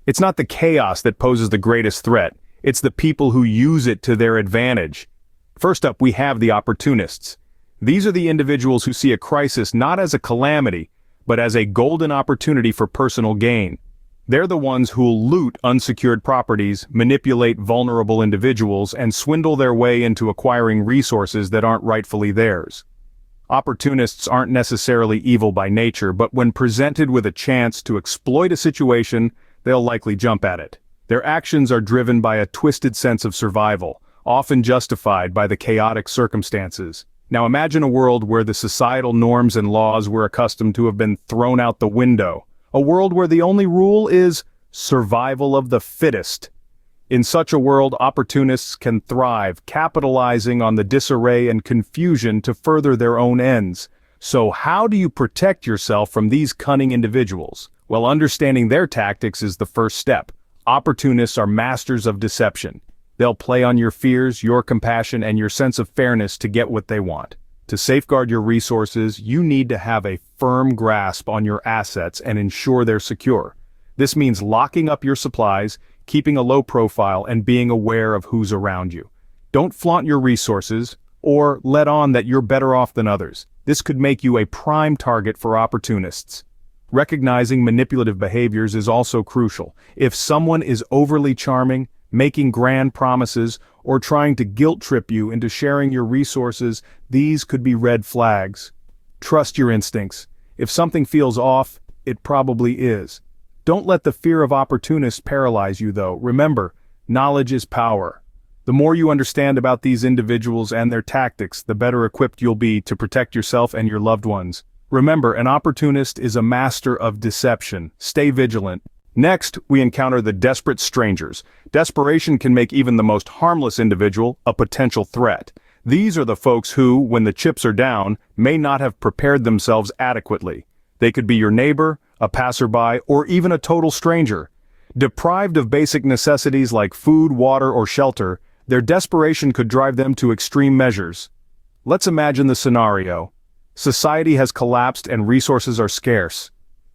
It's not the chaos that poses the greatest threat, it's the people who use it to their advantage. First up, we have the opportunists. These are the individuals who see a crisis not as a calamity, but as a golden opportunity for personal gain. They're the ones who'll loot unsecured properties, manipulate vulnerable individuals, and swindle their way into acquiring resources that aren't rightfully theirs. Opportunists aren't necessarily evil by nature, but when presented with a chance to exploit a situation, they'll likely jump at it. Their actions are driven by a twisted sense of survival, often justified by the chaotic circumstances. Now imagine a world where the societal norms and laws we're accustomed to have been thrown out the window. A world where the only rule is survival of the fittest. In such a world, opportunists can thrive, capitalizing on the disarray and confusion to further their own ends. So how do you protect yourself from these cunning individuals? Well, understanding their tactics is the first step. Opportunists are masters of deception. They'll play on your fears, your compassion, and your sense of fairness to get what they want. To safeguard your resources, you need to have a firm grasp on your assets and ensure they're secure. This means locking up your supplies, keeping a low profile, and being aware of who's around you. Don't flaunt your resources, or let on that you're better off than others. This could make you a prime target for opportunists. Recognizing manipulative behaviors is also crucial. If someone is overly charming, making grand promises, or trying to guilt-trip you into sharing your resources, these could be red flags. Trust your instincts. If something feels off, it probably is. Don't let the fear of opportunists paralyze you, though. Remember, knowledge is power. The more you understand about these individuals and their tactics, the better equipped you'll be to protect yourself and your loved ones. Remember, an opportunist is a master of deception. Stay vigilant. Next, we encounter the desperate strangers. Desperation can make even the most harmless individual a potential threat. These are the folks who, when the chips are down, may not have prepared themselves adequately. They could be your neighbor, a passerby, or even a total stranger. Deprived of basic necessities like food, water, or shelter, their desperation could drive them to extreme measures. Let's imagine the scenario. Society has collapsed and resources are scarce.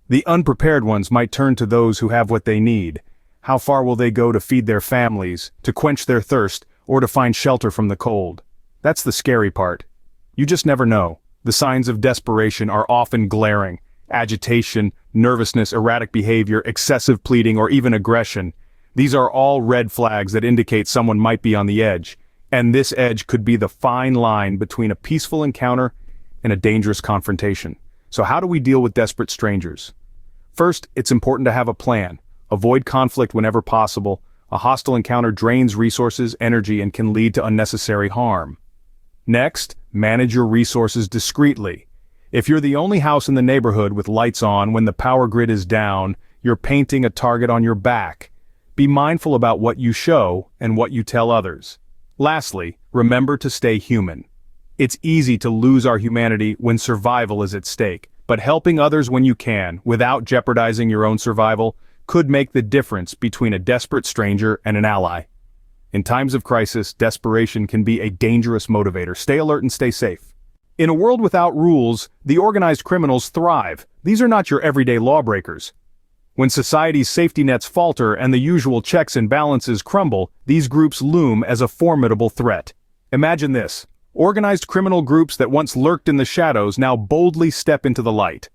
The unprepared ones might turn to those who have what they need. How far will they go to feed their families, to quench their thirst, or to find shelter from the cold? That's the scary part. You just never know. The signs of desperation are often glaring. Agitation, nervousness, erratic behavior, excessive pleading, or even aggression. These are all red flags that indicate someone might be on the edge. And this edge could be the fine line between a peaceful encounter and a dangerous confrontation. So how do we deal with desperate strangers? First, it's important to have a plan. Avoid conflict whenever possible. A hostile encounter drains resources, energy, and can lead to unnecessary harm. Next, manage your resources discreetly. If you're the only house in the neighborhood with lights on when the power grid is down, you're painting a target on your back. Be mindful about what you show and what you tell others. Lastly, remember to stay human. It's easy to lose our humanity when survival is at stake, but helping others when you can, without jeopardizing your own survival, could make the difference between a desperate stranger and an ally. In times of crisis, desperation can be a dangerous motivator. Stay alert and stay safe. In a world without rules, the organized criminals thrive. These are not your everyday lawbreakers. When society's safety nets falter and the usual checks and balances crumble, these groups loom as a formidable threat. Imagine this. Organized criminal groups that once lurked in the shadows now boldly step into the light.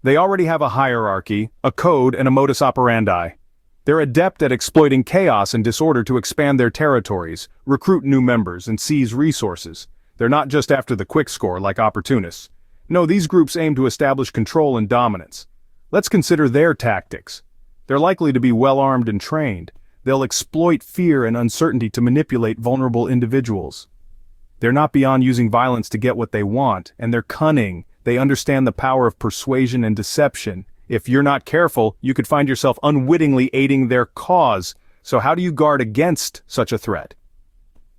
They already have a hierarchy, a code, and a modus operandi. They're adept at exploiting chaos and disorder to expand their territories, recruit new members, and seize resources. They're not just after the quick score like opportunists. No, these groups aim to establish control and dominance. Let's consider their tactics. They're likely to be well-armed and trained. They'll exploit fear and uncertainty to manipulate vulnerable individuals. They're not beyond using violence to get what they want, and they're cunning. They understand the power of persuasion and deception. If you're not careful, you could find yourself unwittingly aiding their cause. So how do you guard against such a threat?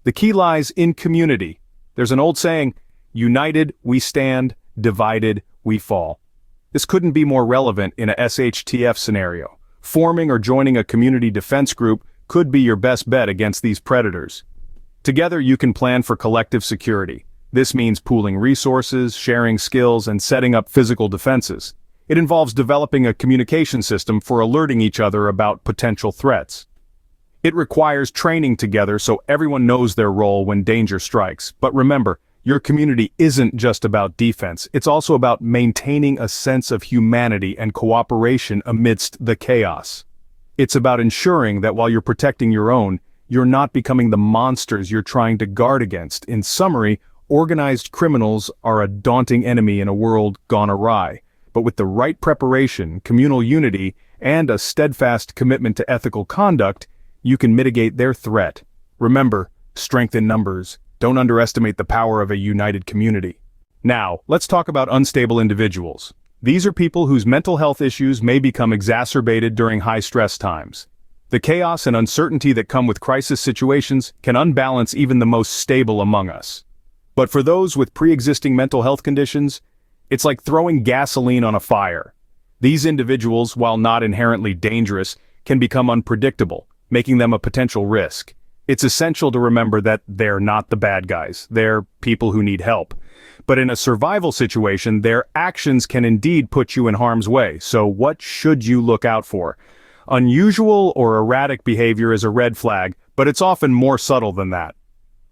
The key lies in community. There's an old saying, united we stand, divided we fall. This couldn't be more relevant in a SHTF scenario. Forming or joining a community defense group could be your best bet against these predators. Together you can plan for collective security. This means pooling resources, sharing skills, and setting up physical defenses. It involves developing a communication system for alerting each other about potential threats. It requires training together so everyone knows their role when danger strikes. But remember, your community isn't just about defense, it's also about maintaining a sense of humanity and cooperation amidst the chaos. It's about ensuring that while you're protecting your own, you're not becoming the monsters you're trying to guard against. In summary, organized criminals are a daunting enemy in a world gone awry. But with the right preparation, communal unity, and a steadfast commitment to ethical conduct, you can mitigate their threat. Remember, strength in numbers. Don't underestimate the power of a united community. Now, let's talk about unstable individuals. These are people whose mental health issues may become exacerbated during high-stress times. The chaos and uncertainty that come with crisis situations can unbalance even the most stable among us. But for those with pre-existing mental health conditions, it's like throwing gasoline on a fire. These individuals, while not inherently dangerous, can become unpredictable, making them a potential risk. It's essential to remember that they're not the bad guys. They're people who need help. But in a survival situation, their actions can indeed put you in harm's way. So what should you look out for? Unusual or erratic behavior is a red flag, but it's often more subtle than that.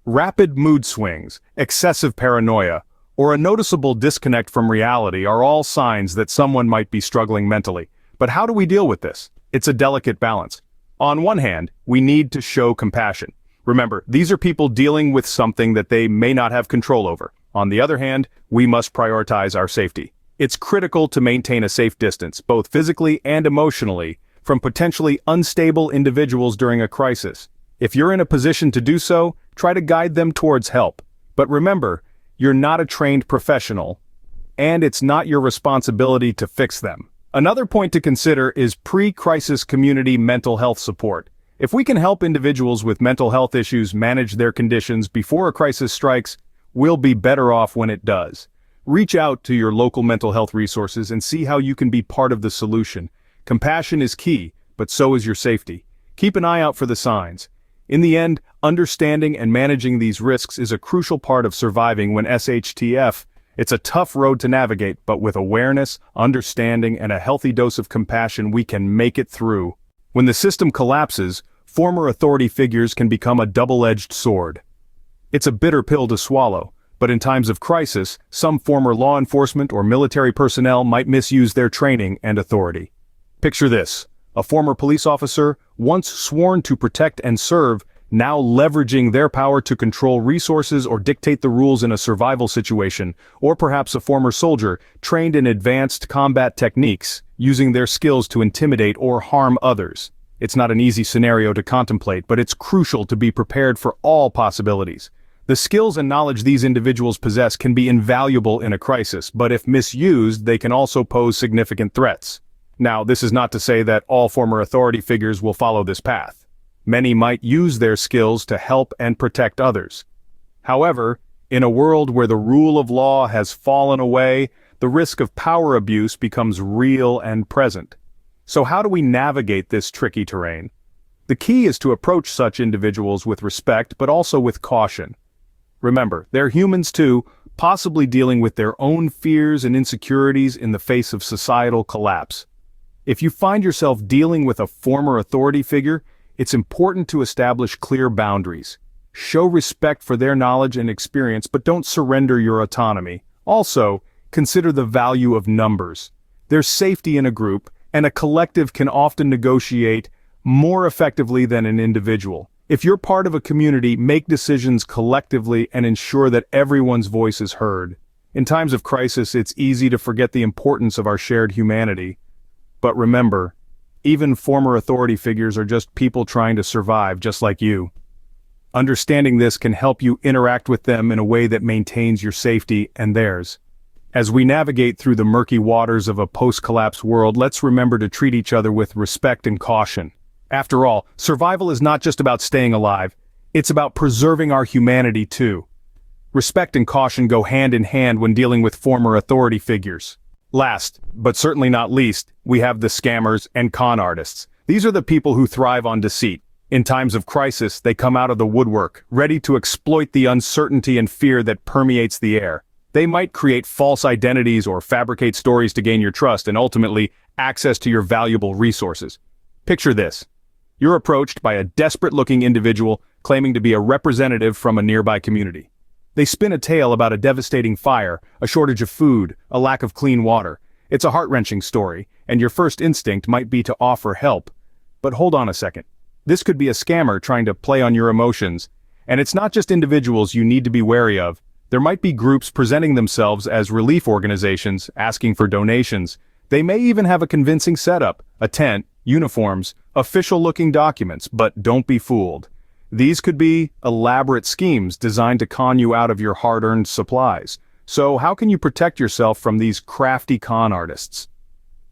Rapid mood swings, excessive paranoia, or a noticeable disconnect from reality are all signs that someone might be struggling mentally. But how do we deal with this? It's a delicate balance. On one hand, we need to show compassion. Remember, these are people dealing with something that they may not have control over. On the other hand, we must prioritize our safety. It's critical to maintain a safe distance, both physically and emotionally, from potentially unstable individuals during a crisis. If you're in a position to do so, try to guide them towards help. But remember, you're not a trained professional, and it's not your responsibility to fix them. Another point to consider is pre-crisis community mental health support. If we can help individuals with mental health issues manage their conditions before a crisis strikes, we'll be better off when it does. Reach out to your local mental health resources and see how you can be part of the solution. Compassion is key, but so is your safety. Keep an eye out for the signs. In the end, understanding and managing these risks is a crucial part of surviving when SHTF. It's a tough road to navigate, but with awareness, understanding, and a healthy dose of compassion, we can make it through. When the system collapses, former authority figures can become a double-edged sword. It's a bitter pill to swallow, but in times of crisis, some former law enforcement or military personnel might misuse their training and authority. Picture this: a former police officer, once sworn to protect and serve, now leveraging their power to control resources or dictate the rules in a survival situation, or perhaps a former soldier, trained in advanced combat techniques, using their skills to intimidate or harm others. It's not an easy scenario to contemplate, but it's crucial to be prepared for all possibilities. The skills and knowledge these individuals possess can be invaluable in a crisis, but if misused, they can also pose significant threats. Now, this is not to say that all former authority figures will follow this path. Many might use their skills to help and protect others. However, in a world where the rule of law has fallen away, the risk of power abuse becomes real and present. So how do we navigate this tricky terrain? The key is to approach such individuals with respect, but also with caution. Remember, they're humans too, possibly dealing with their own fears and insecurities in the face of societal collapse. If you find yourself dealing with a former authority figure, it's important to establish clear boundaries. Show respect for their knowledge and experience, but don't surrender your autonomy. Also, consider the value of numbers. There's safety in a group, and a collective can often negotiate more effectively than an individual. If you're part of a community, make decisions collectively and ensure that everyone's voice is heard. In times of crisis, it's easy to forget the importance of our shared humanity. But remember, even former authority figures are just people trying to survive, just like you. Understanding this can help you interact with them in a way that maintains your safety and theirs. As we navigate through the murky waters of a post-collapse world, let's remember to treat each other with respect and caution. After all, survival is not just about staying alive, it's about preserving our humanity too. Respect and caution go hand in hand when dealing with former authority figures. Last, but certainly not least, we have the scammers and con artists. These are the people who thrive on deceit. In times of crisis, they come out of the woodwork, ready to exploit the uncertainty and fear that permeates the air. They might create false identities or fabricate stories to gain your trust and ultimately access to your valuable resources. Picture this. You're approached by a desperate-looking individual claiming to be a representative from a nearby community. They spin a tale about a devastating fire, a shortage of food, a lack of clean water. It's a heart-wrenching story, and your first instinct might be to offer help. But hold on a second. This could be a scammer trying to play on your emotions. And it's not just individuals you need to be wary of. There might be groups presenting themselves as relief organizations, asking for donations. They may even have a convincing setup, a tent, uniforms, official-looking documents, but don't be fooled. These could be elaborate schemes designed to con you out of your hard-earned supplies. So how can you protect yourself from these crafty con artists?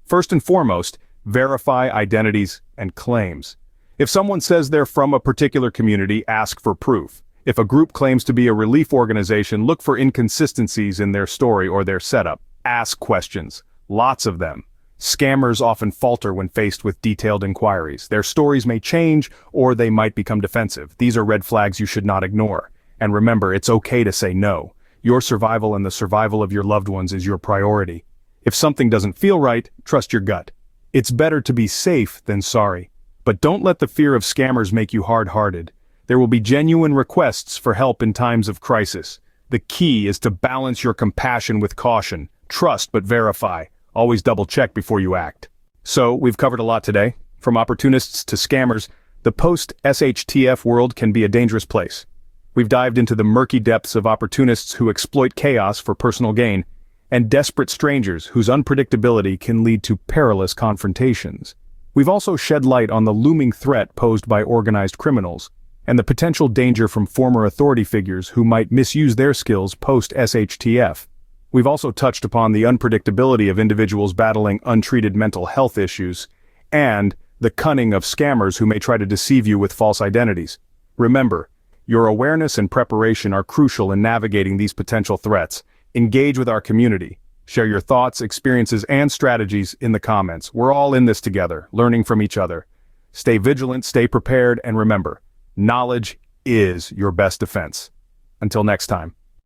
First and foremost, verify identities and claims. If someone says they're from a particular community, ask for proof. If a group claims to be a relief organization, look for inconsistencies in their story or their setup. Ask questions. Lots of them. Scammers often falter when faced with detailed inquiries. Their stories may change, or they might become defensive. These are red flags you should not ignore. And remember, it's okay to say no. Your survival and the survival of your loved ones is your priority. If something doesn't feel right, trust your gut. It's better to be safe than sorry. But don't let the fear of scammers make you hard-hearted. There will be genuine requests for help in times of crisis. The key is to balance your compassion with caution. Trust but verify. Always double-check before you act. So, we've covered a lot today. From opportunists to scammers, the post-SHTF world can be a dangerous place. We've dived into the murky depths of opportunists who exploit chaos for personal gain, and desperate strangers whose unpredictability can lead to perilous confrontations. We've also shed light on the looming threat posed by organized criminals, and the potential danger from former authority figures who might misuse their skills post-SHTF. We've also touched upon the unpredictability of individuals battling untreated mental health issues, and the cunning of scammers who may try to deceive you with false identities. Remember, your awareness and preparation are crucial in navigating these potential threats. Engage with our community. Share your thoughts, experiences, and strategies in the comments. We're all in this together, learning from each other. Stay vigilant, stay prepared, and remember, knowledge is your best defense. Until next time.